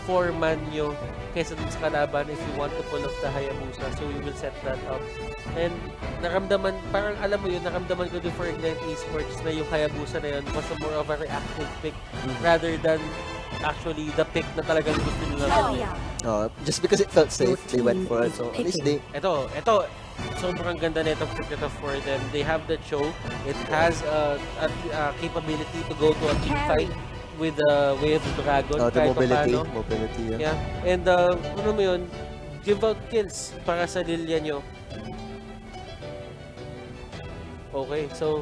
4-man nyo kaysa dun sa kalaban if you want to pull off the Hayabusa. So you will set that up. And naramdaman, parang alam mo yun, naramdaman ko din for Ignite Esports na yung Hayabusa na yun was a more of a reactive pick rather than actually the pick na talagang gusto nila gawin. Just because it felt safe, they went for it. So at least they... Ito, sobrang ganda na itong pick for them. They have the choke. It has a capability to go to a team fight with the Wave Dragon. the mobility, yeah. And ano mo yun, give out kills para sa Lilia nyo. Okay, so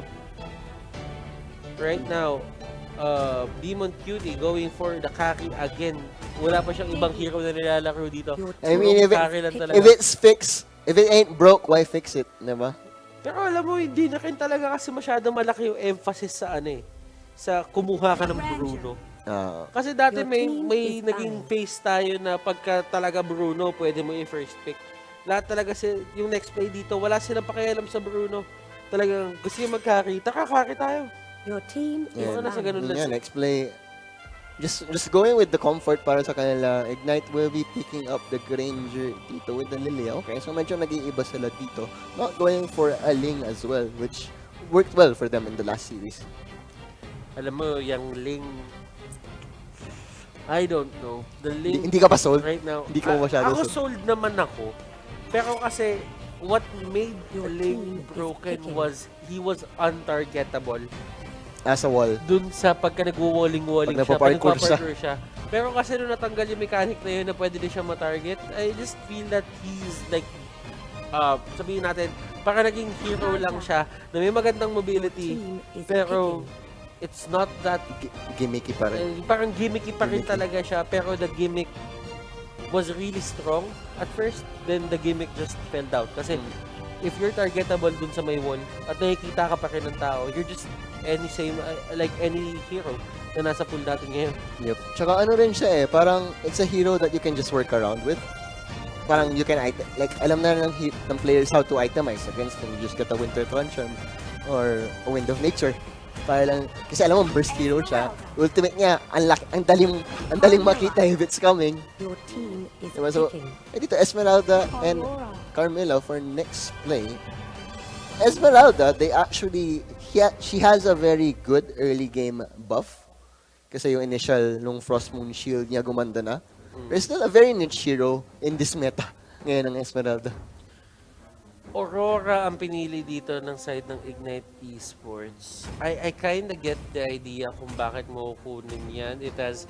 right now, Demon Cutie going for the carry again. Wala pa siyang ibang hero na nilalaro dito. I mean, if it's fixed, if it ain't broke, why fix it, diba? Pero alam mo, hindi na rin talaga kasi masyadong malaki yung emphasis sa ano eh. Sa kumuha ka ng Bruno. Kasi dati may naging phase tayo na pagka talaga Bruno, pwede mo i-first pick. Lahat talaga yung Nexplay dito, wala silang pakialam sa Bruno. Talagang gusto yung mag-carry, carry tayo. Your team is sa ganun lang. Nexplay, just going with the comfort para sa kanila. Ignite will be picking up the Granger dito with the Lilia. Okay, so medyo nag-iiba sila dito. Not going for a Ling as well, which worked well for them in the last series. Alam mo, yung Ling, I don't know. The Ling Hindi ka pa sold? right now. Hindi ko masyado Ako sold. sold naman ako. Pero kasi, what made Ling broken was, he was untargetable. As a wall. Dun sa pagka nagwo-walling-walling siya, pag nagpa-parkour nagpa-parkour siya. Pero kasi nung natanggal yung mechanic na yun na pwede din siya ma-target, I just feel that he's like, sabihin natin, para naging hero lang siya, na may magandang mobility, pero it's not that gimmicky pa rin. Parang gimmicky pa rin talaga siya, pero the gimmick was really strong at first, then the gimmick just fell down. Kasi if you're targetable dun sa may wall at nakikita ka pa rin ng tao, you're just like any hero na nasa pool natin ngayon. Yep. Tsaka ano rin siya eh, parang it's a hero that you can just work around with. Parang you can like alam na ng players how to itemize against them. You just get a Winter Truncheon or a Wind of Nature. Para lang, kasi alam mo, burst hero siya. Ultimate niya, ang daling makita if it's coming. Your team is Diba? So, dito Esmeralda and Carmilla for Nexplay. Esmeralda, she has a very good early game buff. Kasi yung initial, nung Frost Moon Shield niya gumanda na. But still a very niche hero in this meta ngayon ng Esmeralda. Aurora ang pinili dito ng side ng Ignite Esports. I kind of get the idea kung bakit mo kunin yan. It has,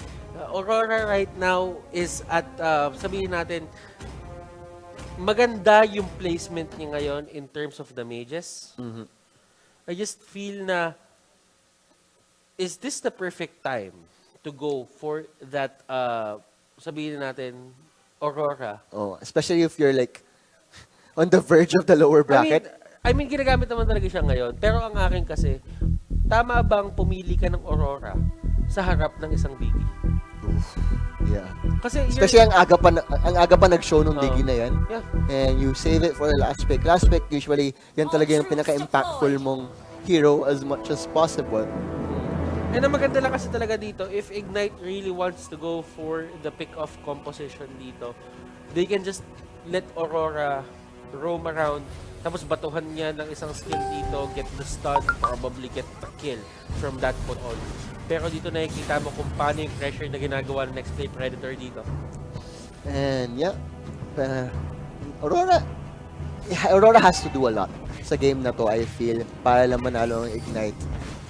Aurora right now is at, sabihin natin, maganda yung placement niya ngayon in terms of the mages. I just feel na, is this the perfect time to go for that, sabihin natin, Aurora? Oh, especially if you're like, on the verge of the lower bracket. I mean, ginagamit naman talaga siya ngayon. Pero ang akin kasi, tama bang pumili ka ng Aurora sa harap ng isang Biggie? Yeah. Kasi especially ang aga pa nag-show nung Biggie na yan. Yeah. And you save it for the last pick. Last pick, usually, yan talaga yung pinaka-impactful mong hero as much as possible. And ang maganda lang kasi talaga dito, if Ignite really wants to go for the pick-off composition dito, they can just let Aurora roam around, tapos batuhan niya ng isang skill dito, get the stun, probably get the kill from that point on. Pero dito nakikita mo kung paano yung pressure na ginagawa ng Nexplay Predator dito. And yeah, Aurora has to do a lot sa game na to, I feel, para lang manalo ang Ignite.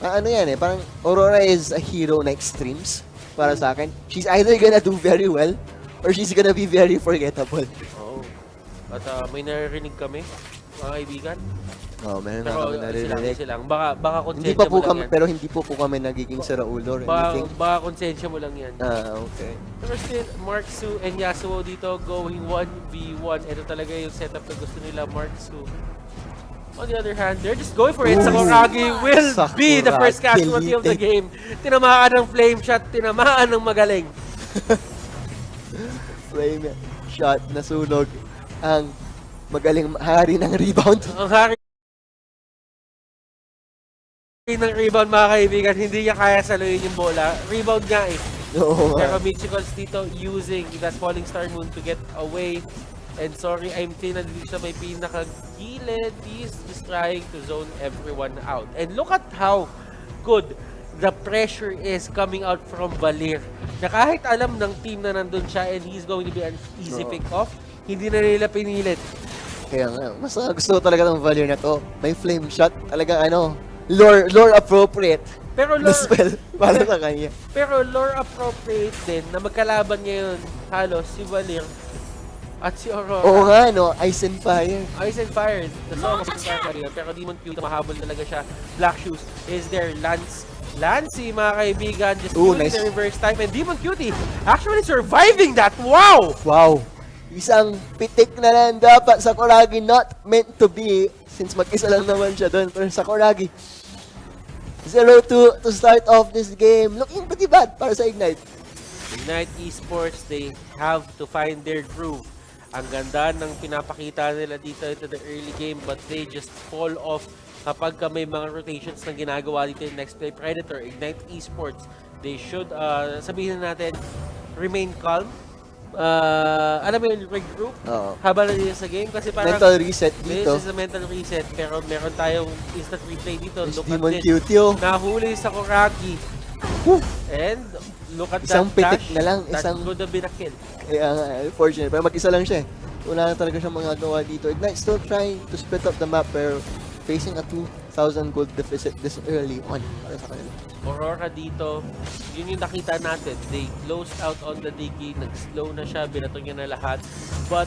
Ano yan eh, parang Aurora is a hero na extremes para sa akin. She's either gonna do very well or she's gonna be very forgettable. At may naririnig kami, mga kaibigan. Oh, meron na kami naririnig. Silang. Baka konsensya mo lang yan. Pero hindi po kami nagiging saraulo or anything. Baka konsensya mo lang yan. Okay. Pero still, Mark Su and Yasuo dito going 1v1. Ito talaga yung setup na gusto nila, Mark Su. On the other hand, they're just going for it. Sakuragi will be the first casualty of the game. Tinamaan ng flame shot, tinamaan ng magaling. Flame shot, nasunog. Ang magaling hari ng rebound. Ang hari ng rebound, mga kaibigan, hindi niya kaya saluhin yung bola. Rebound nga eh. Oo nga. Pero Michicals dito using that Falling Star Moon to get away. And sorry, I'm thin na dito sa may pinakagilid. He's just trying to zone everyone out. And look at how good the pressure is coming out from Valir. Na kahit alam ng team na nandun siya and he's going to be an easy pick-off, hindi na nila pinilit. Kaya nga, mas gusto ko talaga ng Valir na to. May flame shot. Talaga lore appropriate. Pero na spell para sa kanya. Pero lore appropriate din na magkalaban ngayon halos si Valir at si Aurora. Oo nga, no? Ice and Fire. Ice and Fire. Nasama sa Fire. Pero Demon Q, mahabol talaga siya. Black Shoes is there. Lancey, mga kaibigan, just using nice. the reverse time. And Demon Cutie actually surviving that. Wow! Wow! Isang pitik na lang dapat Sakuragi, not meant to be since mag-isa lang naman siya doon. Pero Sakuragi, 0-2 to start off this game. Looking pretty bad para sa Ignite. Ignite Esports, they have to find their groove. Ang ganda ng pinapakita nila dito into the early game, but they just fall off kapag may mga rotations na ginagawa dito yung Nexplay Predator. Ignite Esports, they should, sabihin natin, remain calm. Alam mo yung regroup habang nandito sa game kasi parang mental reset dito. This is a mental reset, pero meron tayong instant replay dito. Look Demon at Cutie, this. Nahuli sa Kuraki. And look at isang that pitik dash. na lang. That could have been a kill. Kaya nga, unfortunate. Pero mag-isa lang siya. Wala na talaga siyang magagawa dito. Ignite still trying to split up the map pero facing a 2,000 gold deficit this early on para sa kanila. Aurora dito, yun yung nakita natin. They closed out on the Diggy, nag-slow na siya, binato niya na lahat. But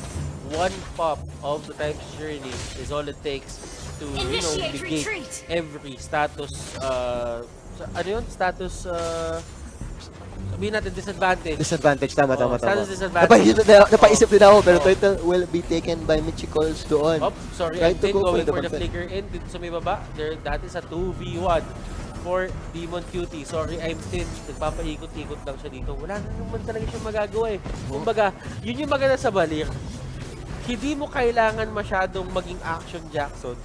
one pop of the time's journey is all it takes to, negate every status, sabihin natin disadvantage. Disadvantage, tama. Status disadvantage. Napaisip din ako, pero Turtle will be taken by Michicals doon. Oh, sorry, Try I'm to go going for for the the flicker in dito sa may baba. That is a 2v1 for Demon Cutie. Sorry, I'm thin. Nagpapaikot-ikot lang siya dito. Wala na naman talaga siyang magagawa eh. Kumbaga, yun yung maganda sa Valir. Hindi mo kailangan masyadong maging action Jackson.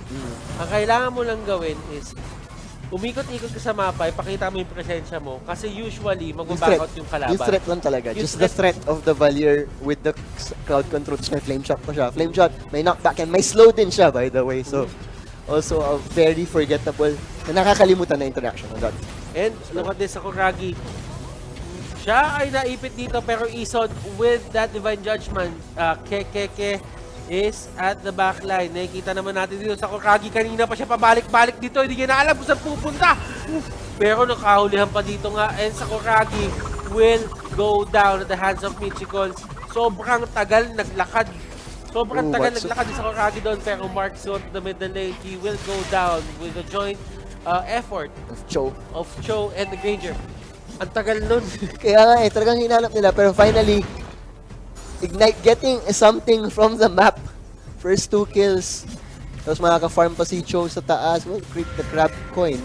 Ang kailangan mo lang gawin is umikot-ikot ka sa mapa, ipakita mo yung presensya mo. Kasi usually, mag-back yung kalaban. Yung threat lang talaga. Just the threat of the Valir with the crowd control. May flame shot pa siya. Flame shot, may knockback, and may slow din siya, by the way. So, also a very forgettable na nakakalimutan na interaction on that. And look at this, Sakuragi. Siya ay naipit dito, pero Isod with that Divine Judgment, Kekeke is at the backline. Nakikita naman natin dito sa Sakuragi. Kanina pa siya pabalik-balik dito. Hindi niya na alam kung saan pupunta. Pero nakahulihan pa dito nga. And Sakuragi will go down at the hands of Michicals. Sobrang tagal naglakad. Sobrang tagal naglakad sa Sakuragi doon. Pero Mark Zone to the middle lane. He will go down with a joint effort of Cho and the Granger. Ang tagal nun. Kaya nga talagang hinanap nila. Pero finally, Ignite getting something from the map. First 2 kills. Tapos makaka-farm pa si Cho sa taas. Well, create the crab coin.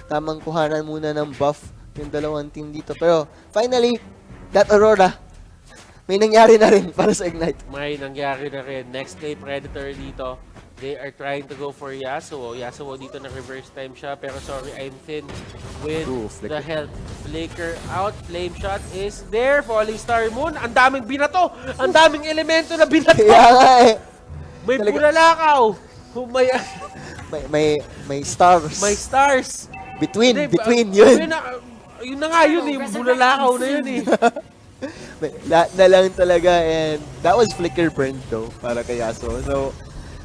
Tamang kuhanan muna ng buff yung dalawang team dito. Pero finally, that Aurora, may nangyari na rin para sa Ignite. May nangyari na rin. Nexplay Predator dito. They are trying to go for Yasuo. Yasuo dito na reverse time siya. Pero sorry, I'm thin with the health. Flicker out. Flame shot is there. Falling Star Moon. Ang daming binato. Ang daming elemento na binato. Kaya nga eh. May bulalakaw. May stars. May stars. Between yun. Yun na nga yun eh. Bulalakaw na yun eh. Lahat na lang talaga, and that was flicker burn though para kay Yasuo. So,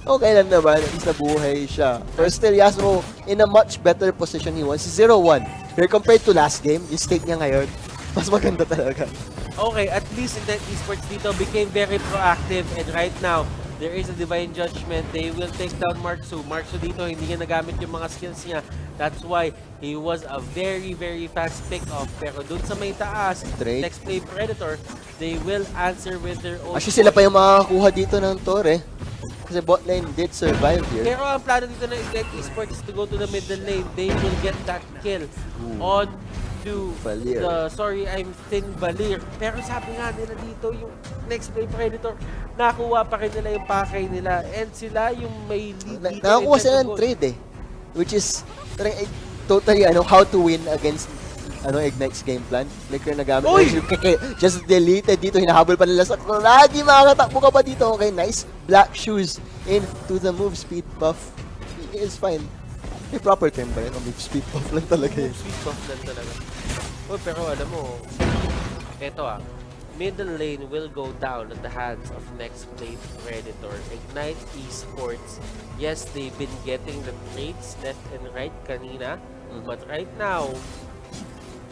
okay lang naman, at least nabuhay siya. Pero still, Yasuo in a much better position he was. 0-1. Here compared to last game, yung state niya ngayon, mas maganda talaga. Okay, at least Ignite Esports dito became very proactive, and right now, there is a Divine Judgment. They will take down Marksu. Marksu dito, hindi niya nagamit yung mga skills niya. That's why he was a very, very fast pick-off. Pero dun sa may taas, Nexplay Predator, they will answer with their own. Actually, sila pa yung makakakuha dito ng Torre. Kasi bot lane did survive here. Pero ang plano dito ng Ignite Esports is to go to the middle lane. They will get that kill on to Valir. I'm thin Valir. Pero sabi nga nila dito, yung Nexplay Predator, nakuha pa rin nila yung pakay nila. And sila yung may lead dito. Nakakuha sila ng trade eh. Which is totally how to win against Ignite's game plan. Flicker na gamit. Oy! Just deleted dito. Hinahabol pa nila sa Kuragi. Makakatakbo ka pa dito. Okay, nice. Black shoes into the move speed buff. He is fine. May proper term ba yun? Move speed buff lang talaga yun. Sweet buff lang talaga. Oh, pero alam mo, eto middle lane will go down at the hands of Nexplay Predator. Ignite Esports, yes, they've been getting the trades left and right kanina, but right now,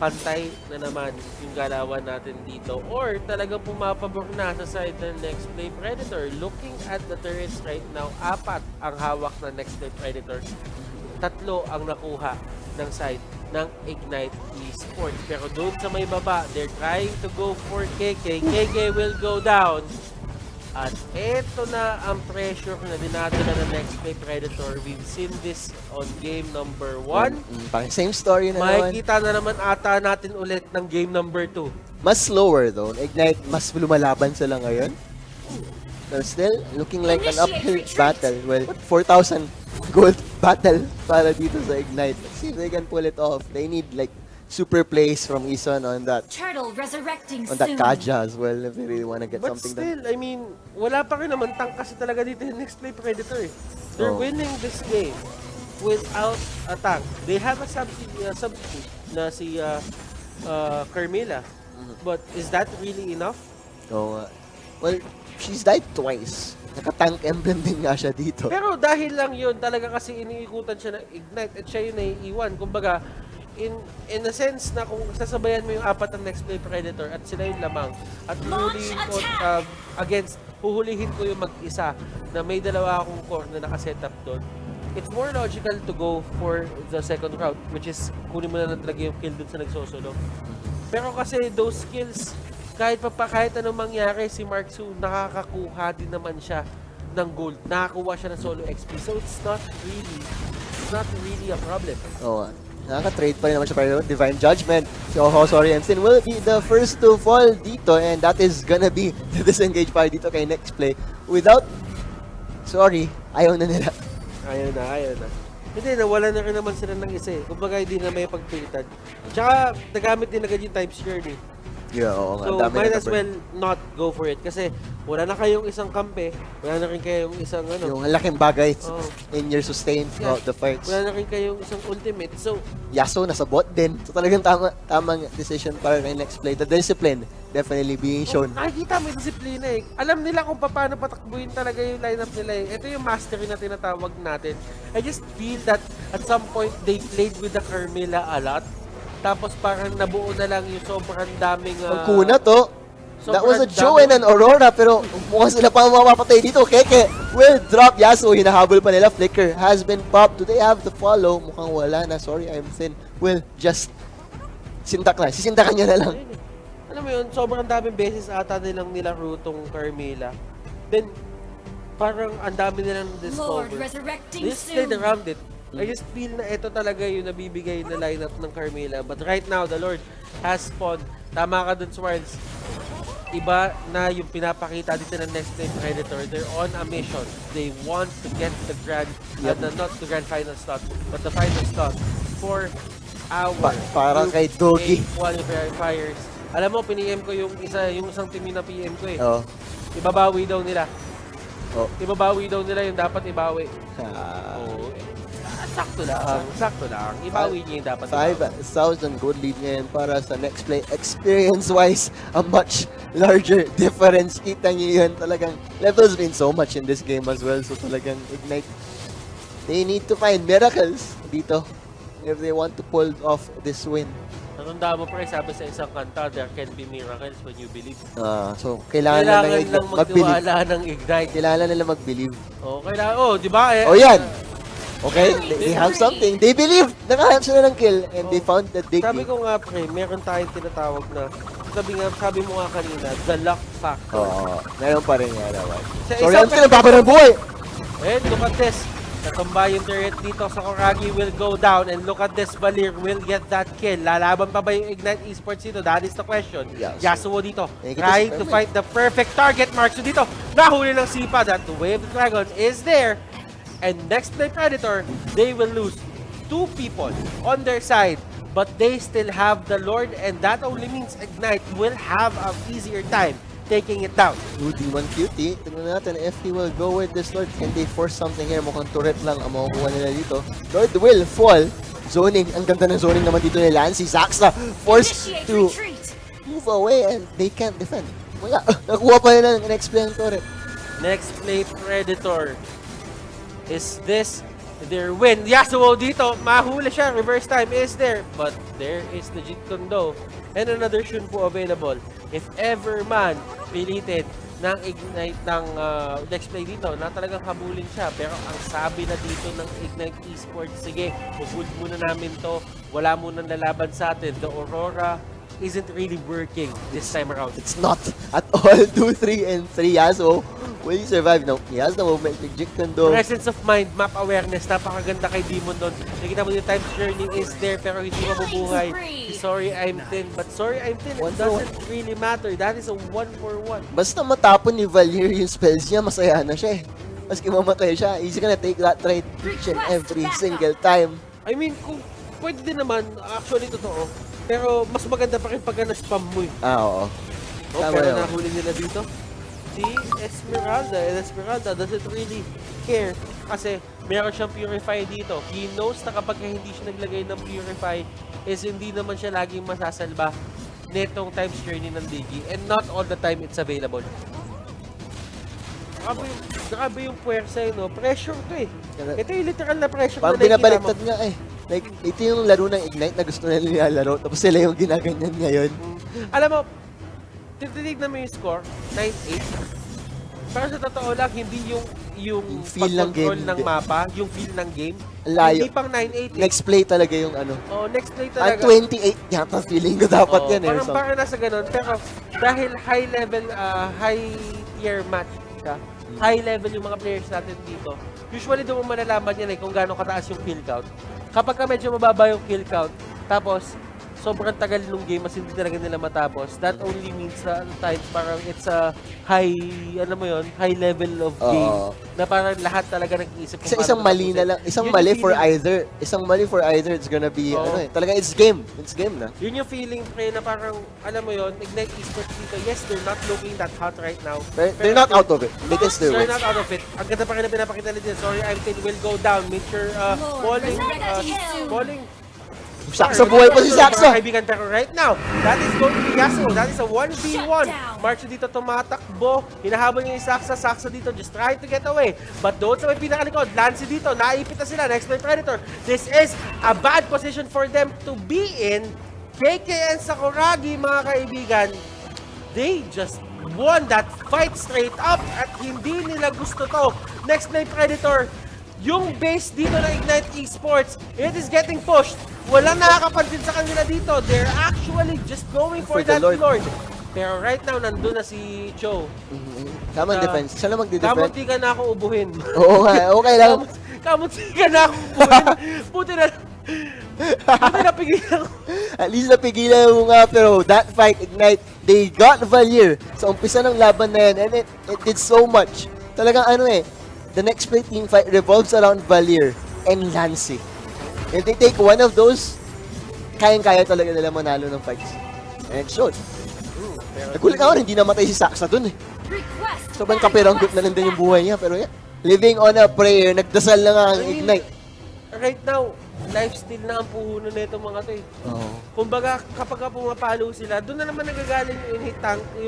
pantay na naman yung galawan natin dito. Or talagang pumapabor na sa side ng Nexplay Predator. Looking at the turrets right now, 4 ang hawak ng Nexplay Predator. 3 ang nakuha ng side ng Ignite Esport. Pero doon sa may baba, they're trying to go for KK. KK will go down. At eto na ang pressure na dinadala ng Nexplay Predator. We've seen this on game number 1. Same story na naman. Makikita na naman ata natin ulit ng game number 2. Mas slower though. Ignite, mas lumalaban sila ngayon. So still, looking like an uphill battle. Well, 4,000 gold battle para dito sa Ignite. Let's see if they can pull it off. They need like super plays from Ison on that Kaja as well if they really want to get But something still, I mean, wala pa rin naman tank kasi talaga dito yung Nexplay Predator. They're winning this game without a tank. They have a substitute na si Carmilla. But is that really enough? So, well, she's died twice. Naka-tank emblem din nga siya dito. Pero dahil lang yun, talaga kasi iniikutan siya ng Ignite at siya yung naiiwan. Kumbaga, in a sense na kung sasabayan mo yung 4 ng Nexplay Predator at sila yung lamang at huhulihin ko huhulihin ko yung mag-isa na may 2 akong core na nakasetup doon, it's more logical to go for the second route, which is kunin mo na lang talaga yung kill doon sa nagsosolo. Pero kasi those kills, kahit anong mangyari, si Mark Su nakakakuha din naman siya ng gold. Nakakuha siya ng solo XP. So it's not really a problem. Oo. Nakaka-trade pa rin naman siya pero Divine Judgment. So, sorry, Ensign will be the first to fall dito and that is gonna be the disengage pa dito kay Nexplay. Without, sorry, ayaw na nila. Ayaw na. Hindi, nawala na rin naman sila ng isa eh. Kumbaga, hindi na may pagpilitan. Tsaka, nagamit din agad yung Times Journey. Yeah, oo nga. So, might as well not go for it. Kasi, wala na kayong isang kampe. Wala na rin kayong isang yung laking bagay in your sustain throughout the fights. Wala na rin kayong isang ultimate. So, Yasuo nasa bot din. So, talagang tamang decision para kay Nexplay. The discipline definitely being shown. Nakikita mo yung disiplina eh. Alam nila kung paano patakbuhin talaga yung lineup nila eh. Ito yung mastery na tinatawag natin. I just feel that at some point, they played with the Carmilla a lot. Tapos parang nabuo na lang yung sobrang daming... Ang kuna to. That was a Joe and an Aurora pero mukhang sila pa mapapatay dito. Keke will drop Yasuo. Hinahabol pa nila. Flicker has been popped. Do they have the follow? Mukhang wala na. Sorry, I'm thin. Will just sintak na. Sisintakan niya na lang. Alam mo yun, sobrang daming beses ata nilang nilaro tong Carmilla. Then, parang ang dami nilang discover. They just played around it. I just feel na ito talaga yung nabibigay na lineup ng Carmilla. But right now, the Lord has spawned. Tama ka dun, Swards. Iba na yung pinapakita dito ng Nexplay Predator. They're on a mission. They want to get the grand, not the grand final slot, but the final slot for our parang kay Doggy. Qualifiers. Alam mo, piniem ko yung isang team na PM ko eh. Oh. Ibabawi daw nila. Oh. Ibabawi daw nila yung dapat ibawi. Sakto lang. Ibawi niya yung dapat. 5,000 gold lead ngayon para sa Nexplay. Experience-wise, a much larger difference. Kita niyo yun. Talagang levels mean so much in this game as well. So talagang Ignite. They need to find miracles dito if they want to pull off this win. Natanda mo pre, sabi sa isang kanta, there can be miracles when you believe. So kailangan lang magtiwala ng Ignite. Kailangan nila mag-believe. Di ba? Yan! Okay, they have something. They believe! Nakahanap sila ng kill and they found that they Sabi ko nga pre, meron tayong tinatawag na, sabi mo nga kanina, the luck factor. Meron pa rin nga naman. Sorry, I'm still baba ng buhay! Look at this. Natumba yung turret dito sa Kuragi will go down and look at this, Valir will get that kill. Lalaban pa ba yung Ignite Esports dito? That is the question. Yasuo dito, trying to find the perfect target mark. So dito, nahuli ng Sipa that the Wave Dragon is there. And Nexplay Predator, they will lose 2 people on their side. but they still have the Lord, and that only means Ignite will have an easier time taking it down. D1 Cutie, tignan natin if he will go with this Lord. Can they force something here? Mukhang turret lang ang makukuha nila dito. Lord will fall. Zoning, ang ganda ng zoning naman dito ni Lancy. Saxa forced to move away and they can't defend. Wala, nakuha pa nila ng Nexplay ang turret. Nexplay Predator. Is this their win? Yasuo dito, mahuli siya. Reverse time is there. But there is the Jeet Kune Do. And another Shunpu available. If ever man pilitin ng Ignite ng Nexplay dito na talagang habulin siya. Pero ang sabi na dito ng Ignite Esports, sige, huhold muna namin to. Wala munang lalaban sa atin. The Aurora isn't really working this time around. It's not at all. 2, 3, and 3. Yasuo, will he survive? No, he has the movement. Jeet Kune Do. Presence of mind, map awareness, napakaganda kay Demon doon. Nakita mo yung time journey is there pero hindi mabubuhay. Sorry I'm thin, but sorry I'm thin, it doesn't really matter. That is a 1-for-1. Basta matapon ni Valier yung spells niya, masaya na siya eh. Maski mamatay siya, he's gonna take that right each and every single time. I mean, kung pwede din naman, actually totoo. Pero mas maganda pa rin pag na-spam mo eh. Oo. Oh, Tama pero yun. nahuli nila dito. Si Esmeralda, and Esmeralda doesn't really care kasi meron siyang Purify dito. He knows na kapag hindi siya naglagay ng Purify is hindi naman siya laging masasalba netong times journey ng Digi, and not all the time it's available. Grabe yung puwersa no? Pressure to eh. Ito yung literal na pressure Parang na nakikita mo. binabaliktad nga eh. Like, ito yung laro ng Ignite na gusto nila nilalaro, tapos sila yung ginaganyan ngayon. Alam mo, titignan mo yung score, 9-8. Pero sa totoo lang, hindi yung feel ng pag-control game, ng mapa, yung feel ng game. Layo. Hindi pang 9-8. Next play talaga yung ano. Oh, next play At talaga. 28 yata feeling ko dapat yan eh. Parang parang nasa ganun. Pero dahil high level, high tier match siya, high level yung mga players natin dito, usually doon mo malalaman yan eh kung gaano kataas yung kill count. Kapag ka medyo mababa yung kill count, tapos sobrang tagal nung game mas hindi talaga nila matapos, that only means sa times parang it's a high, alam mo yon, high level of game na parang lahat talaga nag-iisip kung Isang mali na lang, isang mali for either, it's gonna be, ano eh, talaga it's game na. Yun yung feeling, pre, na parang, alam mo yon, Ignite Esports dito, yes, they're not looking that hot right now. They're not out of it. They can still They're win. not out of it. Ang ganda pa rin na pinapakita nila. Sorry, I'm thin, will go down. Make sure, falling. Saksa buhay pa si Saksa. Kaibigan, pero right now, that is going to be Yasuo. That is a 1v1. Marcho dito tumatakbo. Hinahabol niya yung Saksa. Saksa dito just trying to get away. But doon sa may pinakalikod, Lancy dito, naipit na sila. Nexplay Predator. This is a bad position for them to be in. KK and Sakuragi, mga kaibigan, they just won that fight straight up at hindi nila gusto to. Nexplay Predator, yung base dito ng Ignite Esports, it is getting pushed. Walang nakakapansin sa kanila dito. They're actually just going for that Lord. Pero right now, nandun na si Cho. Tamang defense. Siya lang magdi-defend. Kamunti ka na ako ubuhin. Oo nga, okay lang. Kamunti ka na ako ubuhin. Buti na pigilan ko. At least napigilan mo nga, pero that fight, Ignite, they got Valier sa umpisa ng laban na yan, and it did so much. Talagang ano eh, the next play team fight revolves around Valier and Lancy. If they take one of those, kayang-kaya talaga nila manalo ng fights. And it showed. Nagulat ako, hindi namatay si Saksa dun eh. Sobrang kapiranggot na nandun yung buhay niya, pero yeah. Living on a prayer, nagdasal na nga ang Ignite. Right now, lifestyle na ang puhunan na itong mga to eh. Kumbaga, kapag pumapalo sila, doon na naman nagagaling yung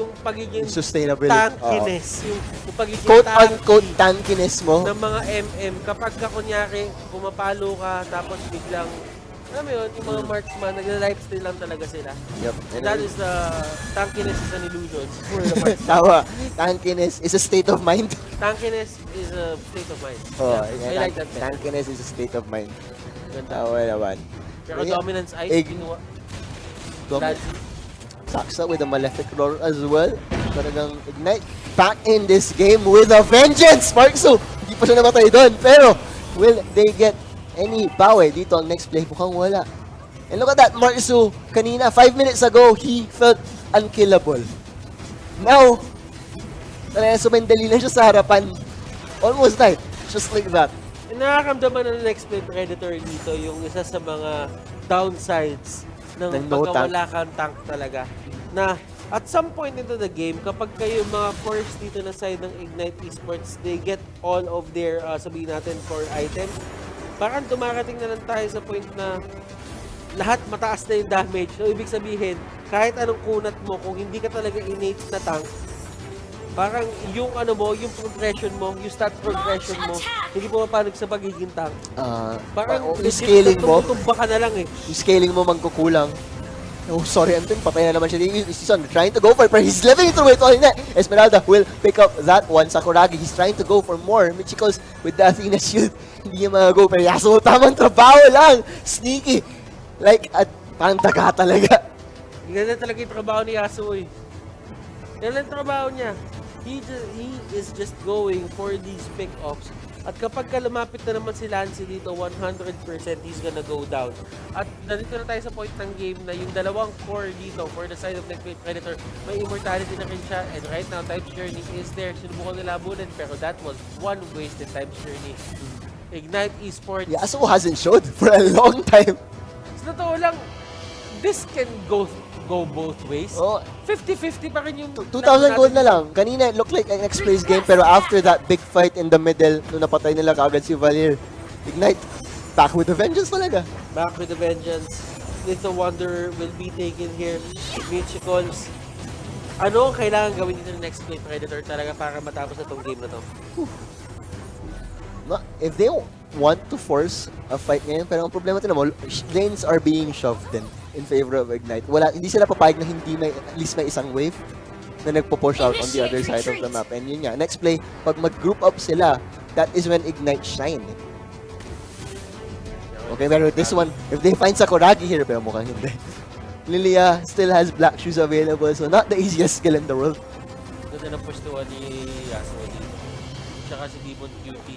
yung pagiging Sustainability. tankiness. Yung pagiging Quote-unquote tankiness mo. ng mga MM. Kapag ka kunyari, pumapalo ka, tapos biglang, alam mo yun, yung mga marksman, nagla-lifestyle lang talaga sila. Yep. And that is the tankiness is an illusion for the marksman. Tawa. Tankiness is a state of mind. Tankiness is a state of mind. Oh, I like that better. Tankiness is a state of mind. Ganda. Tawa naman. Pero Yeah. dominance ice, ginawa. Saksa with a malefic roar as well. Talagang Ignite back in this game with a vengeance! Marksu! Hindi pa siya namatay doon. Pero, will they get any bawi dito ang next play? Mukhang wala. And look at that, Marksu. Kanina, 5 minutes ago, he felt unkillable. Now, talagang sumendali lang siya sa harapan. Almost died. Just like that. Nakakamdaman ng Nexplay Predator dito yung isa sa mga downsides ng Ng no pagkawala kang tank talaga. Na at some point into the game, kapag kayo mga cores dito na side ng Ignite Esports, they get all of their, sabihin natin, core items. Parang dumarating na lang tayo sa point na lahat mataas na yung damage. So, ibig sabihin, kahit anong kunat mo, kung hindi ka talaga innate na tank, parang yung ano mo, yung progression mo, yung stat progression mo, hindi mo mapanig sa pagiging tank. Parang yung scaling mo, tumutumba ka na lang eh. yung scaling mo magkukulang. Oh, sorry, Anton. Patay na naman siya. He's trying to go for it, but he's living through it all net. Esmeralda will pick up that one. Sakuragi, he's trying to go for more. Michiko's with the Athena shield. Hindi niya mag-go. Pero Yasuo, tamang trabaho lang. Sneaky. Like, parang daga talaga. Ganda talaga yung trabaho ni Yasuo eh. Yan ang trabaho niya. He is just going for these pick-offs. At kapag lumapit na naman si Lance dito, 100% he's gonna go down. At nandito na tayo sa point ng game na yung dalawang core dito for the side of Nexplay Predator, may immortality na rin siya. And right now, Time's Journey is there. Sinubukan nila abunin, pero that was one wasted Time's Journey. Ignite Esports. Yasuo hasn't showed for a long time. Sa totoo lang, this can go both ways. Oh, 50-50 pa rin yung... 2,000 gold na lang. Kanina, it looked like an Nexplay's game, pero after that big fight in the middle, nung napatay nila kaagad si Valir, Ignite, back with the vengeance talaga. Back with the vengeance. Little Wonder will be taken here. Michikols. Ano ang kailangan gawin dito ng Nexplay Predator talaga para matapos na tong game na to? If they want to force a fight ngayon, pero ang problema ito naman, lanes are being shoved in favor of Ignite. Hindi sila papayag na hindi may, at least may isang wave na nagpo-push out on the other side of the map. And yun nga, Nexplay, pag mag-group up sila, that is when Ignite shine. Okay, pero this one, if they find Sakuragi here, pero mukhang hindi. Lilia still has black shoes available, so not the easiest skill in the world. Ganda ng pustuan ni Yasuo dito. Tsaka si Demon QT.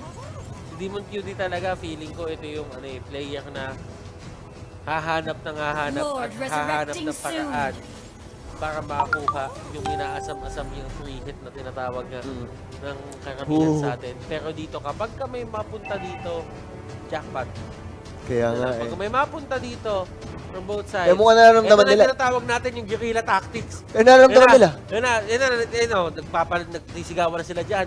Si Demon QT talaga, feeling ko ito yung player na hahanap ng paraan para makakuha yung inaasam-asam yung free hit na tinatawag nga ng karamihan sa atin. Pero dito, kapag ka may mapunta dito, jackpot. Kaya nga Pag may mapunta dito, from both sides, kaya mukha nararamdaman nila. Ito na tinatawag natin yung guerrilla tactics. Kaya nararamdaman nila. Nagsigawan na sila dyan.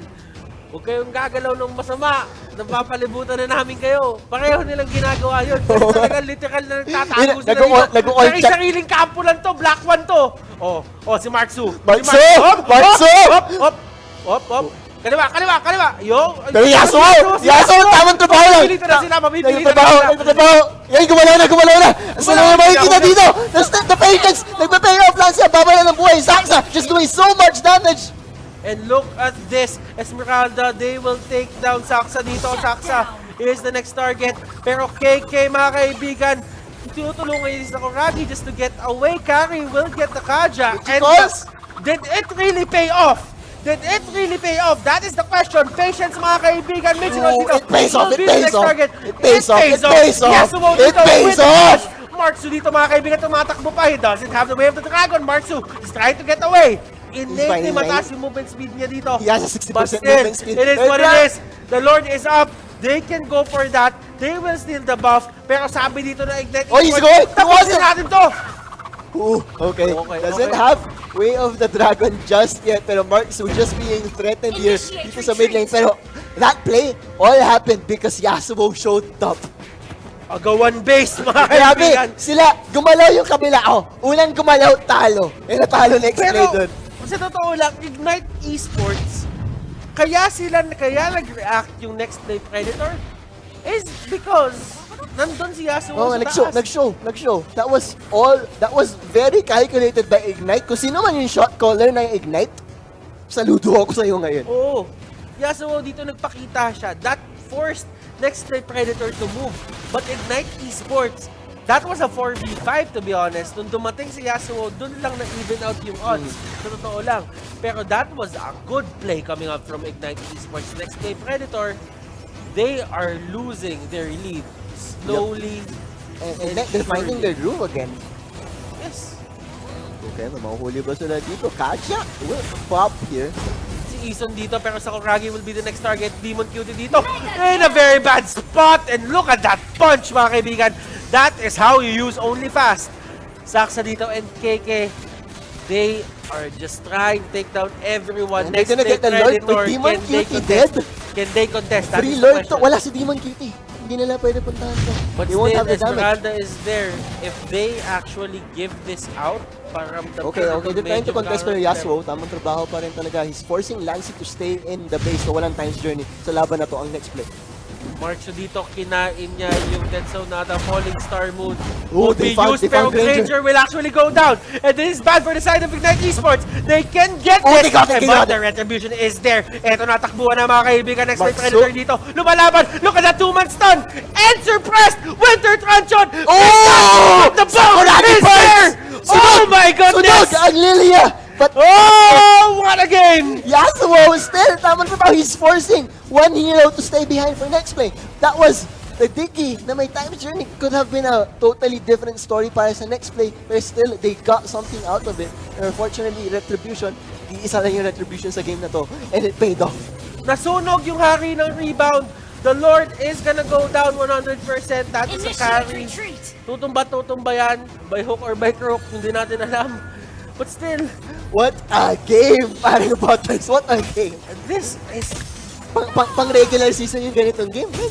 Huwag kayong gagalaw ng masama. Napapalibutan na namin kayo. Pareho nilang ginagawa yun. Pero talagang literal na nagtatago sila dito. Sariling kampo lang to. Black one to. Oh, si Marksu. Marksu! Hop. Kaliwa. Yo. Pero Yasuo, tamang trabaho lang. Mabilita na sila. Nagtrabaho. Yan, gumalaw na. Saan na makikita dito? The patience, nagpa-pay off lang siya. Babala ng buhay. Saksa, just doing so much damage. And look at this, Esmeralda, they will take down Saksa dito. Saksa is the next target. Pero KK, mga kaibigan, tinutulungan yung Sakuragi just to get away. Kari will get the Kaja. And did it really pay off? That is the question. Patience, mga kaibigan. It pays off. Marksu dito, mga kaibigan, tumatakbo pa. He doesn't have the way of the dragon. Marksu is trying to get away. Innately mataas yung movement speed niya dito. He has a 60% movement speed. It is what it is. The Lord is up. They can go for that. They will steal the buff. Pero sabi dito na Ignite. Oh, he's going! Tapusin natin to! Okay. Doesn't have Way of the Dragon just yet. Pero Marksu just being threatened here dito sa mid lane. Pero that play all happened because Yasuo showed up. Agawan base, mga Grabe, kaibigan. sila gumalaw yung kabila. Unang gumalaw, talo. Eh, natalo next play dun. Sa totoo lang, Ignite Esports, kaya nag-react yung Nexplay Predator is because nandun si Yasuo sa taas. Nag-show. That was very calculated by Ignite. Kung sino man yung shot caller ng Ignite, saludo ako sa'yo ngayon. Oo. Yasuo dito nagpakita siya. That forced Nexplay Predator to move. But Ignite Esports, that was a 4v5 to be honest. Nung dumating si Yasuo, dun lang na-even out yung odds. Sa totoo lang. Pero that was a good play coming up from Ignite Esports. Nexplay Predator, they are losing their lead. Slowly. And they're finding their groove again. Yes. Okay, mahuhuli ba sila dito? Kacha will pop here. Si Ison dito, pero Sakuragi will be the next target. Demon QT dito. In a very bad spot. And look at that punch, mga kaibigan. That is how you use only fast. Saksa dito and KK, they are just trying to take down everyone. And they're gonna get the Lord with Demon Cutie dead. Can they contest? That Free is the Lord to. question. Wala si Demon Cutie. Hindi nila pwede puntahan to. But They won't still, have the damage. Esmeralda is there. If they actually give this out, para Okay, they're trying to contest pero Yasuo, tamang trabaho pa rin talaga. He's forcing Lancy to stay in the base so walang times journey sa laban na to ang next play. Marcho dito, kinain niya yung Dead Zone nata, Falling Star Moon. Oh, Won't be they found used, pero Granger. Granger will actually go down. And this is bad for the side of Ignite Esports. They can get Oh, this, they got it, they but got the retribution is there. Eto natakbuhan na mga kaibigan. Next play Maxo. Predator dito. Lumalaban. Look at that 2-man stun. And suppressed. Winter Truncheon. Oh! The ball is there. Oh my goodness. Sunog ang Lilia! But Oh, what a game. Yasuo still, tamang trabaho. He's forcing one hero to stay behind for next play. That was the Dicky na may time journey. Could have been a totally different story para sa next play. But still, they got something out of it. And unfortunately, Retribution, di isa lang yung Retribution sa game na to. And it paid off. Nasunog yung hari ng rebound. The Lord is gonna go down 100%. That is a carry. Tutumba yan. By hook or by crook, hindi natin alam. But still, What a game! Parang Butters, what a game! this is... Pang regular season yung ganitong game. Man.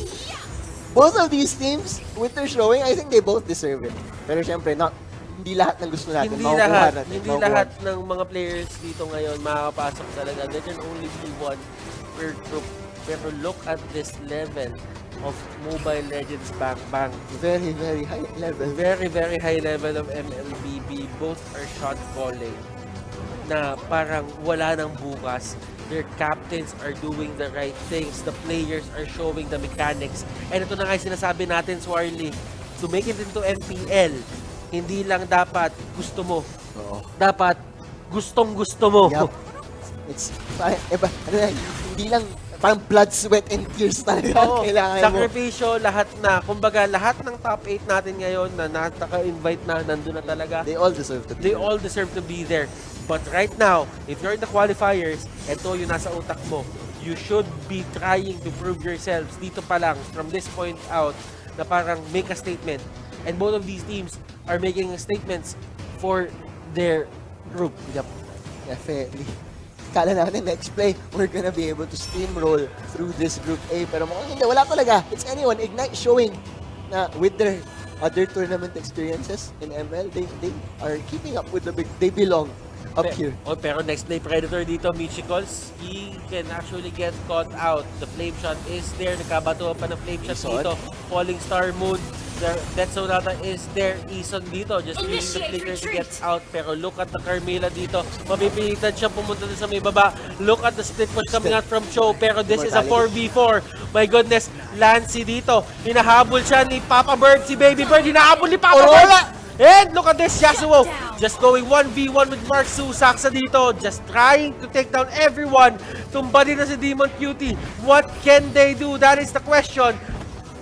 Both of these teams, with their showing, I think they both deserve it. Pero syempre, hindi lahat ng gusto natin. Hindi lahat ng mga players dito ngayon makakapasok talaga. There can only be one per group. Pero look at this level of Mobile Legends Bang Bang. Very, very high level. Very, very high level of MLBB. Both are shot calling na parang wala nang bukas. Their captains are doing the right things. The players are showing the mechanics. And ito na nga yung sinasabi natin, Swarly. To make it into MPL, hindi lang dapat gusto mo. Oo. Dapat gustong-gusto mo. Yup. It's, ano yan, hindi lang, parang blood, sweat, and tears talaga. Oo, Kailangan mo. sakripisyo, lahat na. Kumbaga, lahat ng top 8 natin ngayon na naka-invite na, nandun na talaga. They all deserve to be. They all deserve to be there. But right now, if you're in the qualifiers, ito yung nasa utak mo. You should be trying to prove yourselves dito pa lang, from this point out, na parang make a statement. And both of these teams are making statements for their group. Yup. Definitely. Kala natin next play, we're gonna be able to steamroll through this Group A. Pero mukhang hindi, wala talaga. It's anyone. Ignite showing na with their other tournament experiences in ML, they are keeping up with the big, they belong up here. Oh, pero next play Predator dito, Michikols, he can actually get caught out. The flame shot is there. Nagkabato pa ng flame shot Ison. dito. Falling Star Moon. That Sonata is there. Ison dito. Just using the flicker to get out. Pero look at the Carmela dito. Mapipilitan siya pumunta dun sa may baba. Look at the split push coming out from Cho. Pero this is a 4v4. My goodness. Lancy dito. Hinahabol siya ni Papa Bird. Si Baby Bird. Hinahabol ni Papa Bird. And look at this, Yasuo just going 1v1 with Mark Su. Saksa dito, just trying to take down everyone. Tumba din na si Demon Cutie. What can they do? That is the question.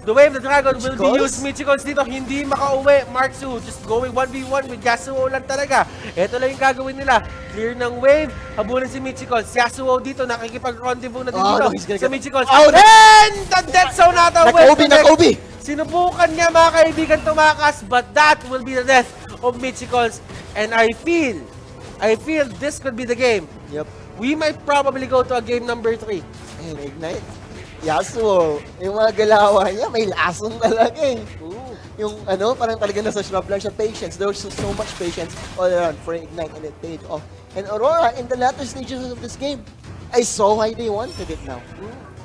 The Wave of the Dragon will be used. Michikols dito, hindi makauwi. Mark Su just going 1v1 with Yasuo lang talaga. Ito lang yung gagawin nila. Clear ng wave, habulin si Michikols. Yasuo dito, nakikipag-rendezvous na din dito sa Michikols. And the Death Zone nata. Nag-OB! Sinubukan niya mga kaibigan tumakas, but that will be the death of Michikols. And I feel this could be the game. Yep. We might probably go to a game number 3. And Ignite. Yasuo, yung mga galawan niya, may lason talaga eh. Ooh. Yung parang talaga nasa shrub lang siya, patience. There was so much patience all around for Ignite and it paid off. And Aurora, in the latter stages of this game, I saw why they wanted it now.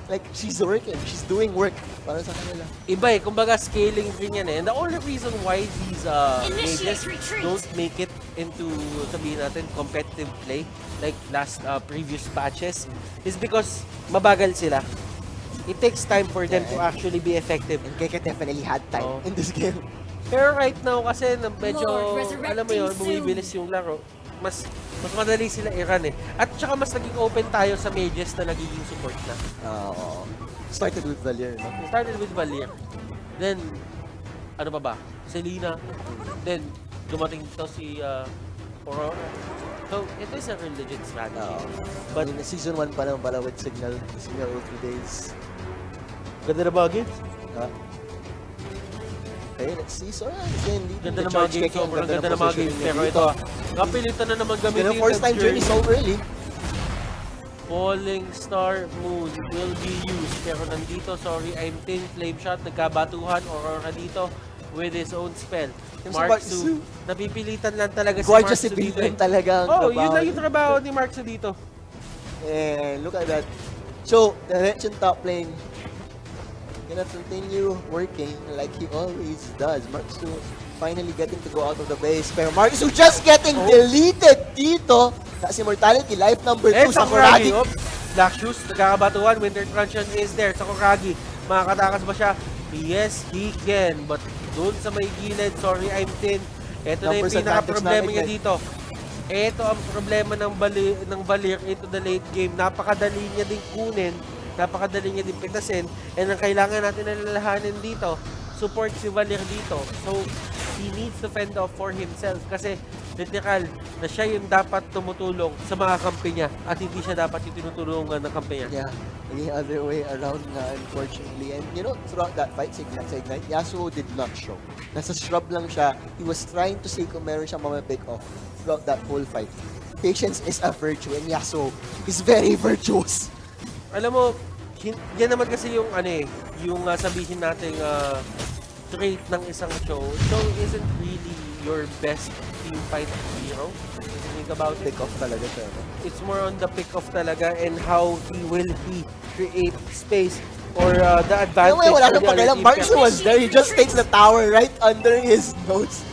Like, she's working. She's doing work para sa kanila. Iba eh, kumbaga scaling rin yan eh. And the only reason why these mages don't make it into, sabihin natin, competitive play, like previous patches, is because mabagal sila. It takes time for them to actually be effective. And Keke definitely had time in this game. Pero right now kasi medyo, alam mo yun, bumibilis yung laro. Mas madali sila i-run eh. At saka mas naging open tayo sa mages na nagiging support na. Started with Valier, no? Started with Valier. Then, ano pa ba? Selena. Then, dumating to si Aurora. So, it is a real legit strategy. But in season 1 pa lang pala with Signal Ultra Days. Ganda na ba games? Okay, let's see. So, again, Ganda ng mga games, sobrang ganda ng mga games. Pero ito, napilitan na naman gamitin yung first time journey so early. Falling Star Moon will be used. Pero nandito, sorry, I'm Tin. Flame Shot, nagkabatuhan. Aurora dito with his own spell. Yung si Marksu, napipilitan lang talaga si Gorgeous Marksu dito. civilian talaga ang Oh, trabaho. yun lang yung trabaho ni Marksu dito. And look at that. So, direction top lane gonna continue working like he always does. Marksu finally getting to go out of the base. Pero Marksu just getting deleted dito. Kasi Mortality, life number 2 sa Sakuragi. Black Shoes, nagkakabatuhan. Winter Truncheon is there. Sakuragi, makakatakas ba siya? Yes, he can. But doon sa may gilid, sorry, I'm Tin. Ito na yung Numbers pinaka-problema niya advantage dito. Ito ang problema ng Valir into the late game. Napakadali niya din kunin. Napakadali niya din pitasin. And ang kailangan natin nalalahanin dito, support si Valir dito. So, he needs to fend off for himself. Kasi, literal, na siya yung dapat tumutulong sa mga kampi niya at hindi siya dapat yung tinutulungan ng kampi niya. Yeah, the other way around nga, unfortunately. And you know, throughout that fight sa Ignite, Yasuo did not show. Nasa shrub lang siya. He was trying to see kung meron siyang pick off throughout that whole fight. Patience is a virtue and Yasuo is very virtuous. Alam mo, yan naman kasi yung yung sabihin nating trait ng isang show. Show isn't really your best team fight hero. If you think about it. Pick off talaga siya. It's more on the pick off talaga and how he create space or the advantage. Wala for nang the other pakialam. team. Marksu was there. He just takes the tower right under his nose.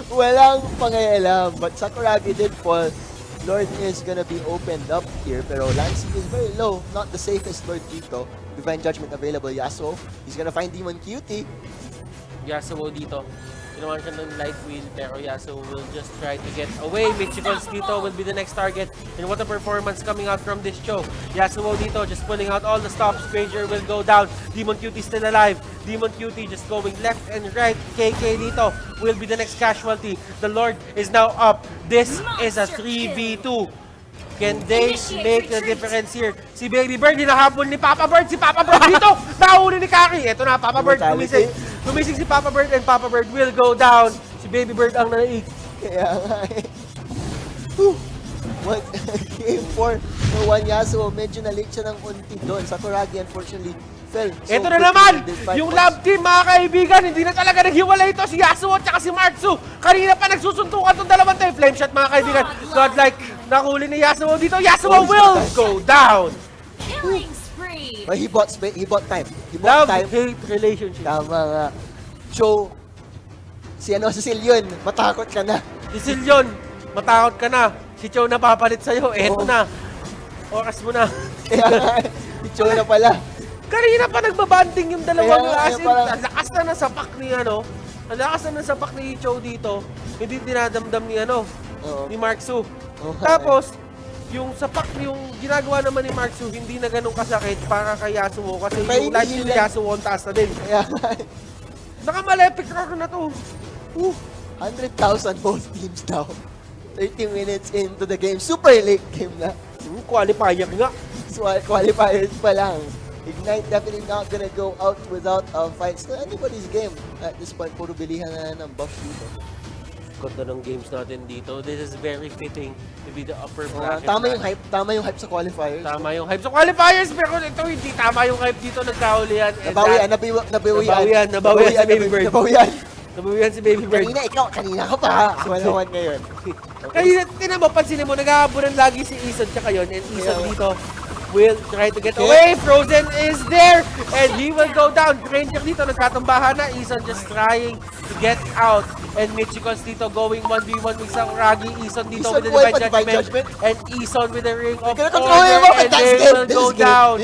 Walang pangayalam. But Sakuragi did fall. Lord is gonna be opened up here. Pero Lancy is very low. Not the safest Lord dito. Divine Judgment available. Yasuo, he's gonna find Demon Cutie. Yasuo dito. Ginawa siya ng light wheel pero Yasuo will just try to get away. Michigons dito will be the next target. And what a performance coming out from this show. Yasuo dito just pulling out all the stops. Stranger will go down. Demon Cutie still alive. Demon Cutie just going left and right. KK dito will be the next casualty. The Lord is now up. This is a 3v2. Can they make the difference here? Si Baby Bird, hinahabol ni Papa Bird. Si Papa Bird dito, nahuli ni Kaki. Ito na, Papa Bird, gumising. Gumising si Papa Bird and Papa Bird will go down. Si Baby Bird ang nanaig. Kaya nga eh. What game 4 for one Yasuo. Medyo na-late siya ng unti doon. Sakuragi unfortunately fell. So ito na naman! Yung love team, mga kaibigan, hindi na talaga naghiwalay ito si Yasuo at si Marksu. Kanina pa nagsusuntukan itong dalawang tayo. Flame shot, mga kaibigan. Godlike, nakuli ni Yasuo dito. Yasuo will go down! Killing spree. But he bought time. He bought time. Love-hate relationship. Tama nga. So, si Silyon, matakot ka na. Si Silyon, matakot ka na. Si Chow napapalit sa'yo. Eto na. Oras mo na. Kaya nga, si Cho na pala. Kanina pa nagbabanding yung dalawang Kaya, as in, ang lakas na ng sapak ni ang lakas na ng sapak ni Chow dito. Hindi dinadamdam ni Oo. ni Marksu. Oo. Tapos, yung sapak, yung ginagawa naman ni Marksu, hindi na ganun kasakit para kay Yasuo kasi May yung life ni hilan. Yasuo ang taas na din. Kaya nga, Naka-malepic rock na to. 100,000 both teams now. 30 minutes into the game. Super late game na. Qualifier nga. So, qualifiers pa lang. Ignite definitely not gonna go out without a fight. Still anybody's game at this point. Puro bilihan na ng buff dito. Ganda ng games natin dito. This is very fitting to be the upper bracket. Tama yung hype sa qualifiers. Tama yung hype sa qualifiers, pero ito hindi tama yung hype dito. Nagkahulihan. Nabawian si Baby Bird. Nabawian si Baby Bird. Kanina ka pa. Wala ngayon. Kaya tinan mo, pansinin mo, nag-aabunan lagi si Ison tsaka yun. And Ison dito will try to get away. Frozen is there. And he will go down. Ranger dito, nagkatumbahan na. Ison just trying to get out. And Michigons dito going 1v1 with Sakuragi. Ison dito with the Divine Judgment. And Ison with the Ring of Order. And they will go down.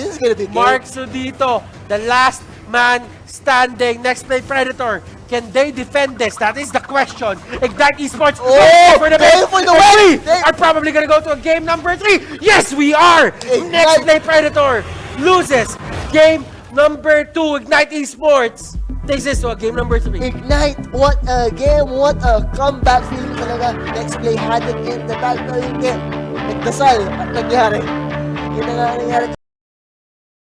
Marksu dito, the last man standing. Nexplay Predator. Can they defend this? That is the question. Ignite Esports for the win. We are probably gonna go to a game number 3. Yes, we are. Nexplay Predator loses game number 2. Ignite Esports takes this to a game number 3. Ignite, what a game, what a comeback feeling talaga. Nexplay had it in the bag, pero hindi. Nagdasal at nangyari. Yun na nga nangyari.